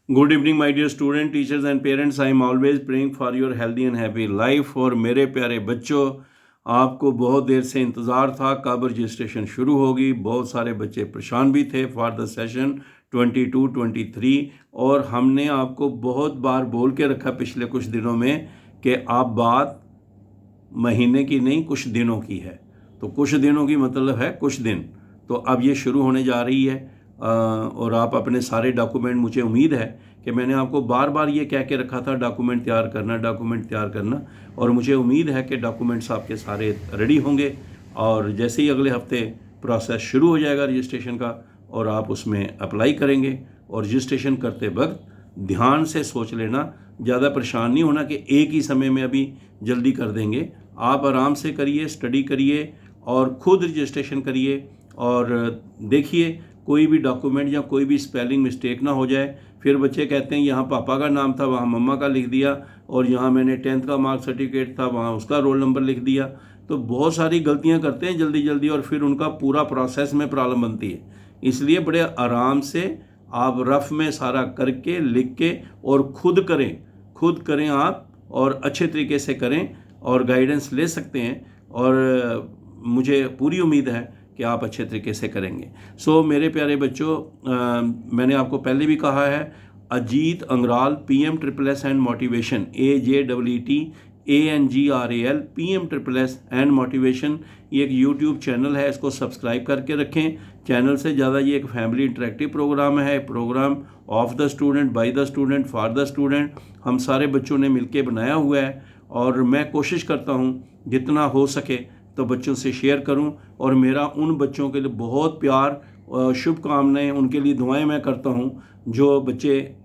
Good evening my dear student, teachers and parents. I am always praying for your healthy and happy life. और मेरे प्यारे बच्चों, आपको बहुत देर से इंतज़ार था कब रजिस्ट्रेशन शुरू होगी। बहुत सारे बच्चे परेशान भी थे फॉर द सेशन 22-23। और हमने आपको बहुत बार बोल के रखा पिछले कुछ दिनों में कि आप बात महीने की नहीं कुछ दिनों की है। तो कुछ दिनों की मतलब है कुछ दिन। तो अब ये शुरू होने जा रही है। और आप अपने सारे डॉक्यूमेंट, मुझे उम्मीद है कि मैंने आपको बार बार ये कह के रखा था डॉक्यूमेंट तैयार करना, डॉक्यूमेंट तैयार करना। और मुझे उम्मीद है कि डॉक्यूमेंट्स आपके सारे रेडी होंगे। और जैसे ही अगले हफ्ते प्रोसेस शुरू हो जाएगा रजिस्ट्रेशन का और आप उसमें अप्लाई करेंगे। और रजिस्ट्रेशन करते वक्त ध्यान से सोच लेना, ज़्यादा परेशान नहीं होना कि एक ही समय में अभी जल्दी कर देंगे। आप आराम से करिए, स्टडी करिए और ख़ुद रजिस्ट्रेशन करिए। और देखिए कोई भी डॉक्यूमेंट या कोई भी स्पेलिंग मिस्टेक ना हो जाए। फिर बच्चे कहते हैं यहाँ पापा का नाम था वहाँ मम्मा का लिख दिया, और यहाँ मैंने 10th का मार्क सर्टिफिकेट था वहाँ उसका रोल नंबर लिख दिया। तो बहुत सारी गलतियाँ करते हैं जल्दी जल्दी, और फिर उनका पूरा प्रोसेस में प्रॉब्लम बनती है। इसलिए बड़े आराम से आप रफ में सारा करके लिख के और खुद करें आप, और अच्छे तरीके से करें और गाइडेंस ले सकते हैं। और मुझे पूरी उम्मीद है कि आप अच्छे तरीके से करेंगे। मेरे प्यारे बच्चों, मैंने आपको पहले भी कहा है, Ajeet Angral PM SSS and motivation, AJEETANGRAL PM SSS and motivation, ये एक यूट्यूब चैनल है। इसको सब्सक्राइब करके रखें। चैनल से ज़्यादा ये एक फैमिली इंटरेक्टिव प्रोग्राम है, programme of the student, by the student, for the student. हम सारे बच्चों ने मिलके बनाया हुआ है। और मैं कोशिश करता हूँ जितना हो सके तो बच्चों से शेयर करूं। और मेरा उन बच्चों के लिए बहुत प्यार, शुभकामनाएं, उनके लिए दुआएं मैं करता हूं जो बच्चे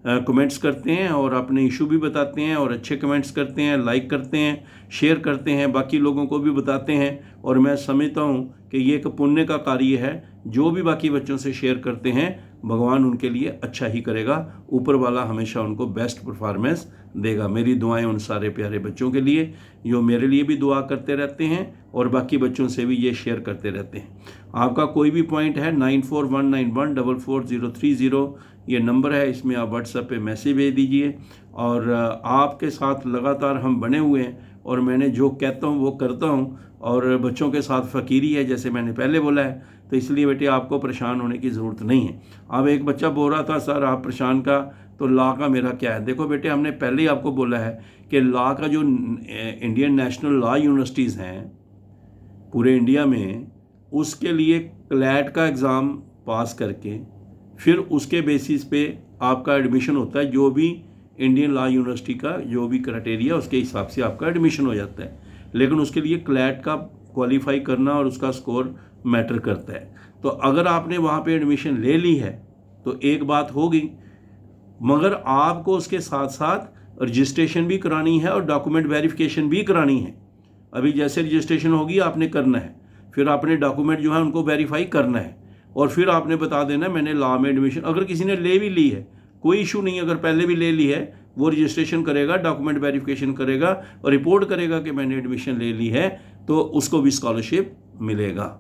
कमेंट्स करते हैं और अपने इशू भी बताते हैं, और अच्छे कमेंट्स करते हैं, लाइक करते हैं, शेयर करते हैं, बाकी लोगों को भी बताते हैं। और मैं समझता हूं कि ये एक पुण्य का कार्य है। जो भी बाकी बच्चों से शेयर करते हैं, भगवान उनके लिए अच्छा ही करेगा। ऊपर वाला हमेशा उनको बेस्ट परफॉर्मेंस देगा। मेरी दुआएं उन सारे प्यारे बच्चों के लिए जो मेरे लिए भी दुआ करते रहते हैं और बाकी बच्चों से भी ये शेयर करते रहते हैं। आपका कोई भी पॉइंट है 9419144030 ये नंबर है, इसमें आप व्हाट्सएप पे मैसेज भेज दीजिए। और आपके साथ लगातार हम बने हुए हैं, और मैंने जो कहता हूँ वो करता हूँ। और बच्चों के साथ फ़कीरी है, जैसे मैंने पहले बोला है। तो इसलिए बेटे आपको परेशान होने की ज़रूरत नहीं है। अब एक बच्चा बोल रहा था सर आप परेशान का, तो लॉ का मेरा क्या है। देखो बेटे, हमने पहले ही आपको बोला है कि लॉ का जो इंडियन नेशनल लॉ यूनिवर्सिटीज़ हैं पूरे इंडिया में, उसके लिए क्लैट का एग्ज़ाम पास करके फिर उसके बेसिस पे आपका एडमिशन होता है। जो भी इंडियन लॉ यूनिवर्सिटी का जो भी क्राइटेरिया, उसके हिसाब से आपका एडमिशन हो जाता है। लेकिन उसके लिए क्लैट का क्वालिफाई करना और उसका स्कोर मैटर करता है। तो अगर आपने वहाँ पे एडमिशन ले ली है तो एक बात होगी, मगर आपको उसके साथ साथ रजिस्ट्रेशन भी करानी है और डॉक्यूमेंट वेरिफिकेशन भी करानी है। अभी जैसे रजिस्ट्रेशन होगी आपने करना है, फिर आपने डॉक्यूमेंट जो है उनको वेरीफाई करना है, और फिर आपने बता देना मैंने लॉ में एडमिशन। अगर किसी ने ले भी ली है कोई इशू नहीं, अगर पहले भी ले ली है वो रजिस्ट्रेशन करेगा, डॉक्यूमेंट वेरिफिकेशन करेगा और रिपोर्ट करेगा कि मैंने एडमिशन ले ली है, तो उसको भी स्कॉलरशिप मिलेगा।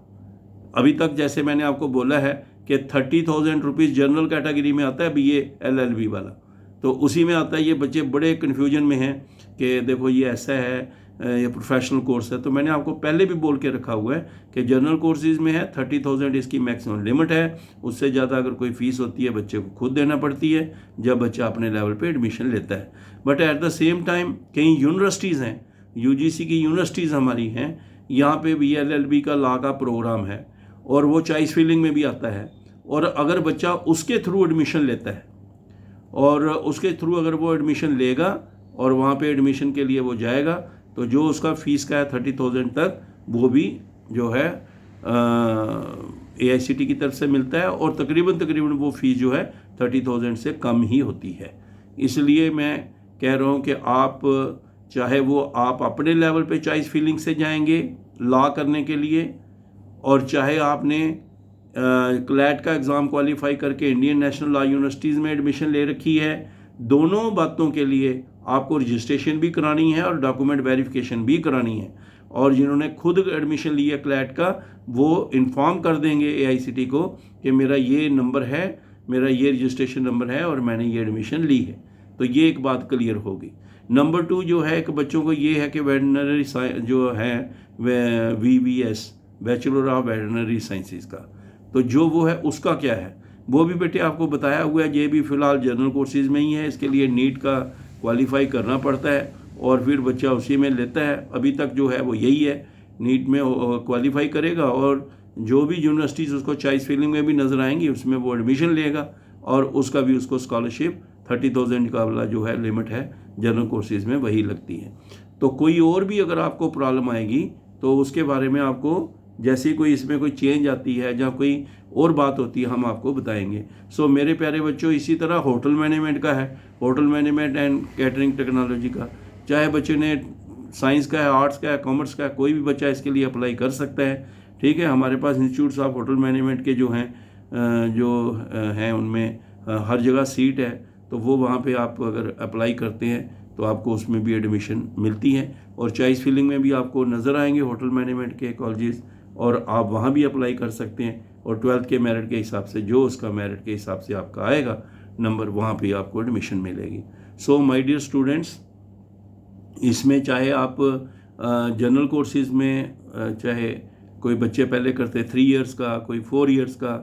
अभी तक जैसे मैंने आपको बोला है कि 30,000 रुपीज़ जनरल कैटेगरी में आता है BA LLB वाला, तो उसी में आता है। ये बच्चे बड़े कन्फ्यूजन में हैं कि देखो ये ऐसा है, ये प्रोफेशनल कोर्स है। तो मैंने आपको पहले भी बोल के रखा हुआ है कि जनरल कोर्सेज़ में है 30,000 इसकी मैक्सिमम लिमिट है। उससे ज़्यादा अगर कोई फ़ीस होती है बच्चे को खुद देना पड़ती है जब बच्चा अपने लेवल पे एडमिशन लेता है। But at the same time कई यूनिवर्सिटीज़ हैं, UGC की यूनिवर्सिटीज़ हमारी हैं, यहाँ पे भी LLB का लॉ का प्रोग्राम है और वो चॉइस फिलिंग में भी आता है। और अगर बच्चा उसके थ्रू एडमिशन लेता है और उसके थ्रू अगर वो एडमिशन लेगा और वहाँ पे एडमिशन के लिए वो जाएगा, तो जो उसका फ़ीस का है 30,000 तक, वो भी जो है AICT की तरफ से मिलता है। और तकरीबन वो फ़ीस जो है 30,000 से कम ही होती है। इसलिए मैं कह रहा हूँ कि आप चाहे वो आप अपने लेवल पे चॉइस फिलिंग से जाएंगे लॉ करने के लिए, और चाहे आपने क्लैट का एग्ज़ाम क्वालिफाई करके इंडियन नेशनल लॉ यूनिवर्सिटीज़ में एडमिशन ले रखी है, दोनों बातों के लिए आपको रजिस्ट्रेशन भी करानी है और डॉक्यूमेंट वेरिफिकेशन भी करानी है। और जिन्होंने खुद एडमिशन लिया क्लैट का, वो इन्फॉर्म कर देंगे AICT को कि मेरा ये नंबर है, मेरा ये रजिस्ट्रेशन नंबर है और मैंने ये एडमिशन ली है। तो ये एक बात क्लियर होगी। नंबर 2 जो है कि बच्चों को ये है कि वेटनरी जो है VBS, bachelor of veterinary sciences का, तो जो वो है उसका क्या है वो भी बेटे आपको बताया हुआ है। ये भी फ़िलहाल जनरल कोर्सेज़ में ही है, इसके लिए नीट का क्वालिफाई करना पड़ता है और फिर बच्चा उसी में लेता है। अभी तक जो है वो यही है, नीट में क्वालिफाई करेगा और जो भी यूनिवर्सिटीज़ उसको चॉइस फिलिंग में भी नज़र आएंगी उसमें वो एडमिशन लेगा और उसका भी उसको स्कॉलरशिप 30,000 का वाला जो है लिमिट है जनरल कोर्सेज़ में वही लगती है। तो कोई और भी अगर आपको प्रॉब्लम आएगी तो उसके बारे में आपको जैसे कोई इसमें कोई चेंज आती है या कोई और बात होती है हम आपको बताएंगे। सो मेरे प्यारे बच्चों, इसी तरह होटल मैनेजमेंट का है, hotel management and catering technology का, चाहे बच्चे ने साइंस का है, आर्ट्स का है, कॉमर्स का है, कोई भी बच्चा इसके लिए अप्लाई कर सकता है। ठीक है, हमारे पास इंस्टीट्यूट्स ऑफ होटल मैनेजमेंट के जो हैं उनमें हर जगह सीट है, तो वो वहाँ पे आप अगर अप्लाई करते हैं तो आपको उसमें भी एडमिशन मिलती है और चॉइस फिलिंग में भी आपको नज़र आएंगे होटल मैनेजमेंट के कॉलेजेस और आप वहाँ भी अप्लाई कर सकते हैं। और 12th के मेरिट के हिसाब से जो उसका मेरिट के हिसाब से आपका आएगा नंबर, वहाँ पे आपको एडमिशन मिलेगी। सो माय डियर स्टूडेंट्स, इसमें चाहे आप जनरल कोर्सेज़ में चाहे कोई बच्चे पहले करते 3 इयर्स का, कोई 4 इयर्स का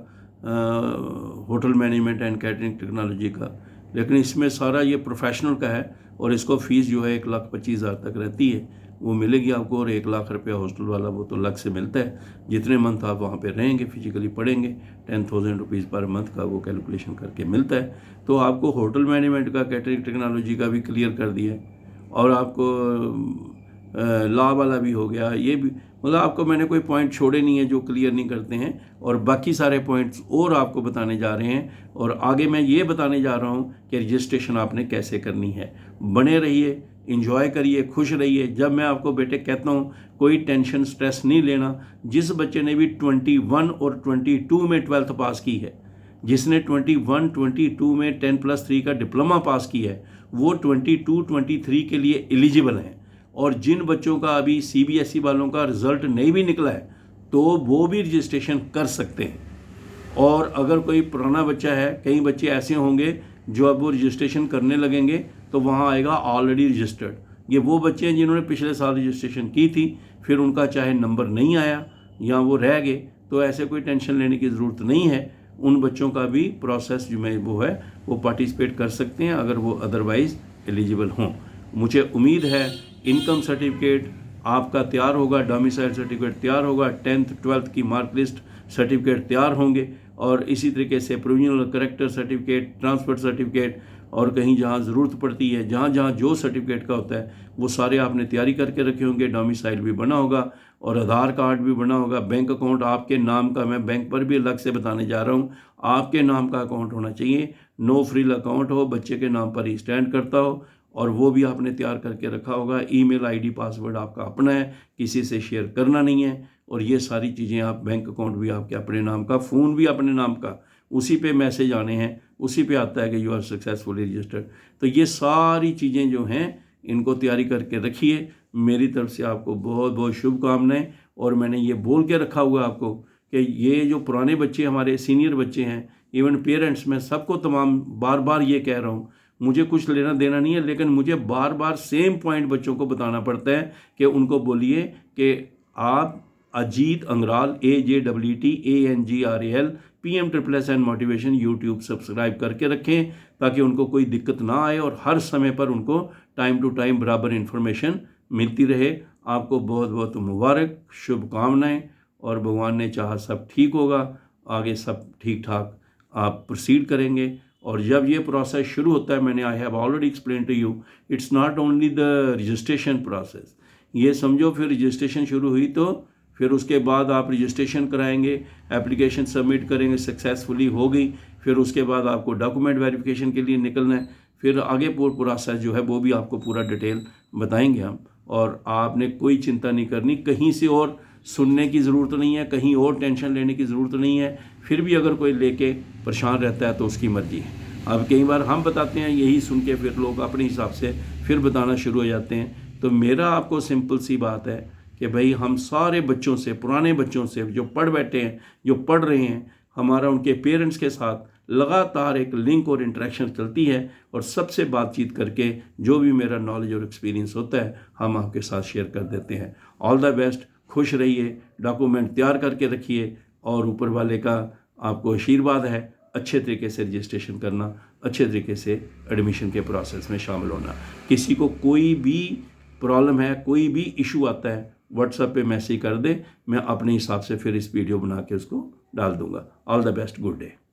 hotel management and catering technology का, लेकिन इसमें सारा ये प्रोफेशनल का है और इसको फ़ीस जो है 1,25,000 तक रहती है, वो मिलेगी आपको। और 1 लाख रुपया हॉस्टल वाला वो तो अलग से मिलता है, जितने मंथ आप वहाँ पे रहेंगे फिजिकली पढ़ेंगे 10,000 रुपीज़ पर मंथ का वो कैलकुलेशन करके मिलता है। तो आपको होटल मैनेजमेंट का, कैटरिंग टेक्नोलॉजी का भी क्लियर कर दिया है और आपको लॉ वाला भी हो गया। ये भी मतलब आपको मैंने कोई पॉइंट छोड़े नहीं है जो क्लियर नहीं करते हैं, और बाकी सारे पॉइंट्स और आपको बताने जा रहे हैं। और आगे मैं ये बताने जा रहा हूँ कि रजिस्ट्रेशन आपने कैसे करनी है। बने रहिए, इंजॉय करिए, खुश रहिए। जब मैं आपको बेटे कहता हूँ कोई टेंशन स्ट्रेस नहीं लेना। जिस बच्चे ने भी 21 और 22 में 12th पास की है, जिसने 21, 22 में 10+3 का डिप्लोमा पास किया है, वो 22, 23 के लिए एलिजिबल हैं। और जिन बच्चों का अभी CBSE वालों का रिज़ल्ट नहीं भी निकला है तो वो भी रजिस्ट्रेशन कर सकते हैं। और अगर कोई पुराना बच्चा है, कई बच्चे ऐसे होंगे जो अब वो रजिस्ट्रेशन करने लगेंगे तो वहाँ आएगा ऑलरेडी रजिस्टर्ड। ये वो बच्चे हैं जिन्होंने पिछले साल रजिस्ट्रेशन की थी, फिर उनका चाहे नंबर नहीं आया या वो रह गए, तो ऐसे कोई टेंशन लेने की ज़रूरत नहीं है। उन बच्चों का भी प्रोसेस जो में वो है वो पार्टिसिपेट कर सकते हैं अगर वो अदरवाइज़ एलिजिबल हों। मुझे उम्मीद है इनकम सर्टिफिकेट आपका तैयार होगा, डोमिसाइल सर्टिफिकेट तैयार होगा, 10th 12th की मार्क लिस्ट सर्टिफिकेट तैयार होंगे, और इसी तरीके से provisional character certificate, transfer certificate, और कहीं जहाँ ज़रूरत पड़ती है, जहाँ जहाँ जो सर्टिफिकेट का होता है वो सारे आपने तैयारी करके रखे होंगे। डोमिसाइल भी बना होगा और आधार कार्ड भी बना होगा। बैंक अकाउंट आपके नाम का, मैं बैंक पर भी अलग से बताने जा रहा हूँ, आपके नाम का अकाउंट होना चाहिए, नो फ्रिल अकाउंट हो, बच्चे के नाम पर ही स्टैंड करता हो, और वो भी आपने तैयार करके रखा होगा। ईमेल आईडी पासवर्ड आपका अपना है, किसी से शेयर करना नहीं है। और ये सारी चीज़ें आप, बैंक अकाउंट भी आपके अपने नाम का, फ़ोन भी अपने नाम का, उसी पे मैसेज आने हैं, उसी पे आता है कि यू आर सक्सेसफुली रजिस्टर्ड। तो ये सारी चीज़ें जो हैं इनको तैयारी करके रखिए। मेरी तरफ से आपको बहुत बहुत शुभकामनाएं। और मैंने ये बोल के रखा हुआ आपको कि ये जो पुराने बच्चे, हमारे सीनियर बच्चे हैं, इवन पेरेंट्स, मैं सबको तमाम बार बार ये कह रहा हूँ, मुझे कुछ लेना देना नहीं है, लेकिन मुझे बार बार सेम पॉइंट बच्चों को बताना पड़ता है कि उनको बोलिए कि आप Ajeet Angral AJEET PM++N motivation YouTube subscribe करके रखें ताकि उनको कोई दिक्कत ना आए और हर समय पर उनको टाइम टू टाइम बराबर इन्फॉर्मेशन मिलती रहे। आपको बहुत बहुत मुबारक, शुभकामनाएं, और भगवान ने चाहा सब ठीक होगा, आगे सब ठीक ठाक आप प्रोसीड करेंगे। और जब ये प्रोसेस शुरू होता है, मैंने I have already explain to you, it's not only the registration process. ये समझो फिर रजिस्ट्रेशन शुरू हुई तो फिर उसके बाद आप रजिस्ट्रेशन कराएंगे, एप्लीकेशन सबमिट करेंगे, सक्सेसफुली हो गई, फिर उसके बाद आपको डॉक्यूमेंट वेरिफिकेशन के लिए निकलना है, फिर आगे प्रोसेस जो है वो भी आपको पूरा डिटेल बताएंगे हम। और आपने कोई चिंता नहीं करनी, कहीं से और सुनने की ज़रूरत नहीं है, कहीं और टेंशन लेने की ज़रूरत नहीं है। फिर भी अगर कोई लेके परेशान रहता है तो उसकी मर्ज़ी है। अब कई बार हम बताते हैं, यही सुन के फिर लोग अपने हिसाब से फिर बताना शुरू हो जाते हैं। तो मेरा आपको सिंपल सी बात है कि भाई हम सारे बच्चों से, पुराने बच्चों से जो पढ़ बैठे हैं, जो पढ़ रहे हैं, हमारा उनके पेरेंट्स के साथ लगातार एक लिंक और इंटरेक्शन चलती है और सबसे बातचीत करके जो भी मेरा नॉलेज और एक्सपीरियंस होता है हम आपके साथ शेयर कर देते हैं। ऑल द बेस्ट, खुश रहिए, डॉक्यूमेंट तैयार करके रखिए और ऊपर वाले का आपको आशीर्वाद है अच्छे तरीके से रजिस्ट्रेशन करना, अच्छे तरीके से एडमिशन के प्रोसेस में शामिल होना। किसी को कोई भी प्रॉब्लम है, कोई भी इशू आता है, व्हाट्सएप पे मैसेज कर दे, मैं अपने हिसाब से फिर इस वीडियो बना के उसको डाल दूंगा। All the best, good day.